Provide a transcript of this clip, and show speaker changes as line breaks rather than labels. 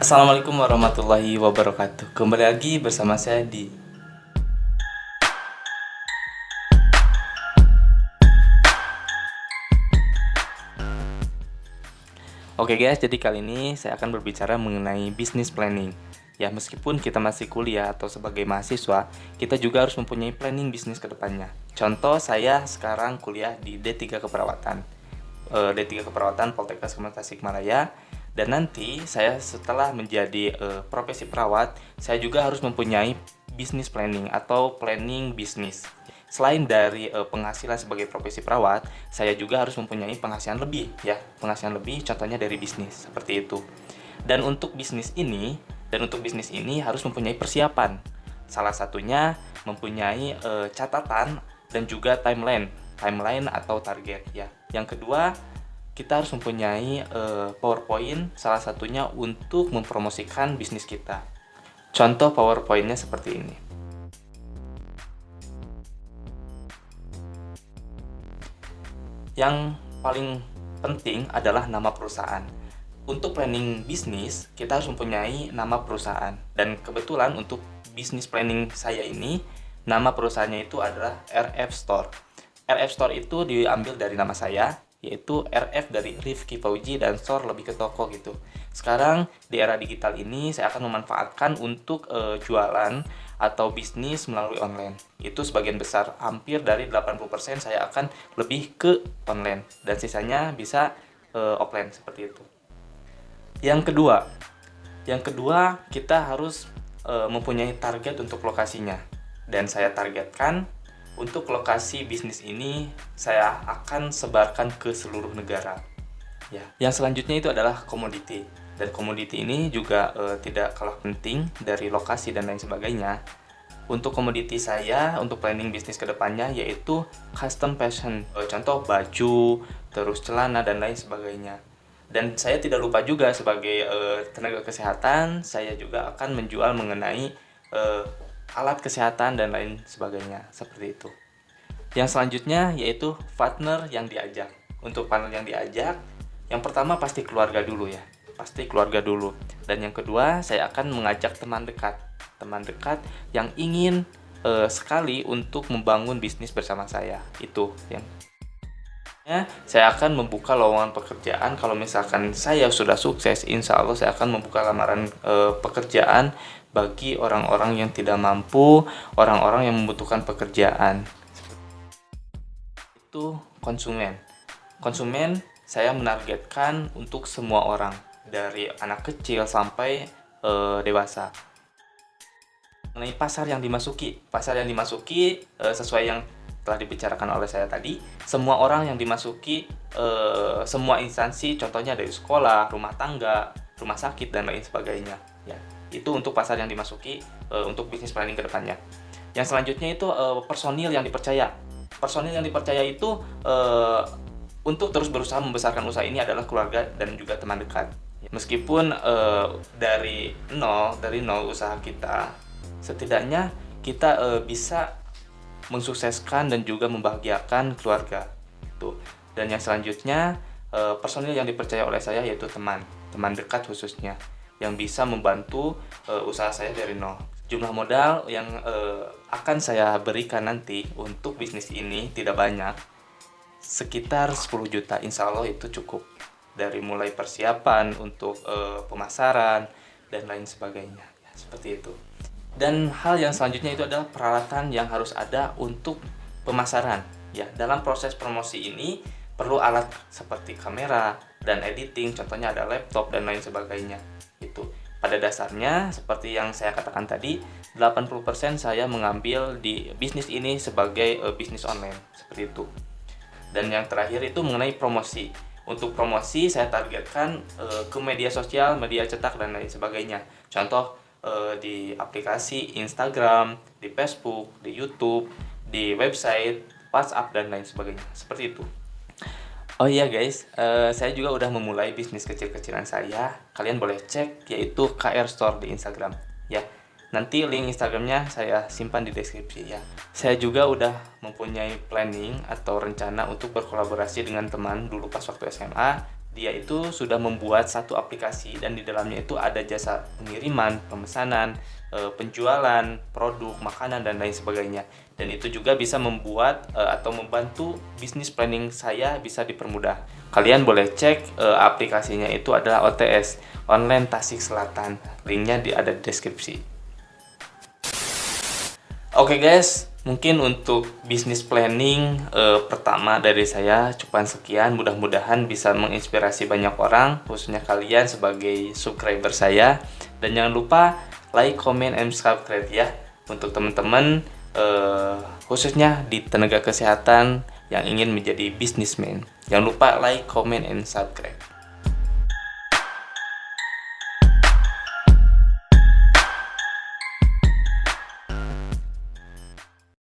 Assalamualaikum warahmatullahi wabarakatuh. Kembali lagi bersama saya di Oke guys, jadi kali ini saya akan berbicara mengenai business planning. Ya, meskipun kita masih kuliah atau sebagai mahasiswa, kita juga harus mempunyai planning bisnis ke depannya. Contoh, saya sekarang kuliah di D3 Keperawatan. D3 Keperawatan Poltekkes Kementerian Tasikmalaya. Dan nanti saya setelah menjadi profesi perawat, saya juga harus mempunyai business planning atau planning bisnis. Selain dari penghasilan sebagai profesi perawat, saya juga harus mempunyai penghasilan lebih ya. Penghasilan lebih contohnya dari bisnis, seperti itu. Dan untuk bisnis ini, harus mempunyai persiapan. Salah satunya mempunyai catatan dan juga timeline atau target ya. Yang kedua, kita harus mempunyai PowerPoint, salah satunya untuk mempromosikan bisnis kita. Contoh PowerPoint-nya seperti ini. Yang paling penting adalah nama perusahaan. Untuk planning bisnis, kita harus mempunyai nama perusahaan. Dan kebetulan untuk bisnis planning saya ini, nama perusahaannya itu adalah RF Store. RF Store itu diambil dari nama saya, yaitu RF dari Rifki Fauji dan Store lebih ke toko gitu. Sekarang di era digital ini saya akan memanfaatkan untuk jualan atau bisnis melalui online. Itu sebagian besar, hampir dari 80% saya akan lebih ke online dan sisanya bisa offline seperti itu. Yang kedua kita harus mempunyai target untuk lokasinya. Dan saya targetkan untuk lokasi bisnis ini saya akan sebarkan ke seluruh negara. Ya. Yang selanjutnya itu adalah komoditi. Dan komoditi ini juga tidak kalah penting dari lokasi dan lain sebagainya. Untuk komoditi saya, untuk planning bisnis kedepannya yaitu custom fashion. Contoh baju, terus celana dan lain sebagainya. Dan saya tidak lupa juga sebagai tenaga kesehatan, saya juga akan menjual mengenai alat kesehatan dan lain sebagainya, seperti itu. Yang selanjutnya yaitu partner yang diajak. Untuk partner yang diajak, yang pertama pasti keluarga dulu ya. Pasti keluarga dulu. Dan yang kedua, saya akan mengajak teman dekat. Teman dekat yang ingin sekali untuk membangun bisnis bersama saya. Itu yang saya akan membuka lowongan pekerjaan. Kalau misalkan saya sudah sukses, insya Allah saya akan membuka lamaran pekerjaan bagi orang-orang yang tidak mampu, orang-orang yang membutuhkan pekerjaan. Itu konsumen. Konsumen saya menargetkan untuk semua orang, dari anak kecil sampai dewasa. Mengenai pasar yang dimasuki sesuai yang telah dibicarakan oleh saya tadi, semua orang yang dimasuki, semua instansi, contohnya dari sekolah, rumah tangga, rumah sakit dan lain sebagainya. Ya, itu untuk pasar yang dimasuki untuk bisnis planning kedepannya. Yang selanjutnya itu personil yang dipercaya. Personil yang dipercaya itu untuk terus berusaha membesarkan usaha ini adalah keluarga dan juga teman dekat. Meskipun dari nol usaha kita, setidaknya kita bisa mensukseskan dan juga membahagiakan keluarga. Tuh. Dan yang selanjutnya personil yang dipercaya oleh saya yaitu teman dekat khususnya yang bisa membantu usaha saya dari nol. Jumlah modal yang akan saya berikan nanti untuk bisnis ini tidak banyak, sekitar 10 juta, insya Allah itu cukup. Dari mulai persiapan untuk pemasaran dan lain sebagainya, ya, seperti itu. Dan hal yang selanjutnya itu adalah peralatan yang harus ada untuk pemasaran. Ya, dalam proses promosi ini perlu alat seperti kamera dan editing, contohnya ada laptop dan lain sebagainya. Itu. Pada dasarnya seperti yang saya katakan tadi, 80% saya mengambil di bisnis ini sebagai bisnis online, seperti itu. Dan yang terakhir itu mengenai promosi. Untuk promosi saya targetkan ke media sosial, media cetak dan lain sebagainya. Contoh di aplikasi Instagram, di Facebook, di YouTube, di website, WhatsApp dan lain sebagainya. Seperti itu. Oh iya guys, saya juga udah memulai bisnis kecil-kecilan saya. Kalian boleh cek, yaitu KR Store di Instagram. Ya, nanti link Instagramnya saya simpan di deskripsi ya. Saya juga udah mempunyai planning atau rencana untuk berkolaborasi dengan teman dulu pas waktu SMA dia itu sudah membuat satu aplikasi dan di dalamnya itu ada jasa pengiriman, pemesanan, penjualan produk, makanan dan lain sebagainya. Dan itu juga bisa membuat atau membantu bisnis planning saya bisa dipermudah. Kalian boleh cek aplikasinya itu adalah OTS, Online Tasik Selatan. Linknya ada di deskripsi. Oke guys, mungkin untuk bisnis planning pertama dari saya cuman sekian. Mudah-mudahan bisa menginspirasi banyak orang, khususnya kalian sebagai subscriber saya. Dan jangan lupa like, comment, and subscribe ya untuk teman-teman khususnya di tenaga kesehatan yang ingin menjadi bisnismen. Jangan lupa like, comment, and subscribe.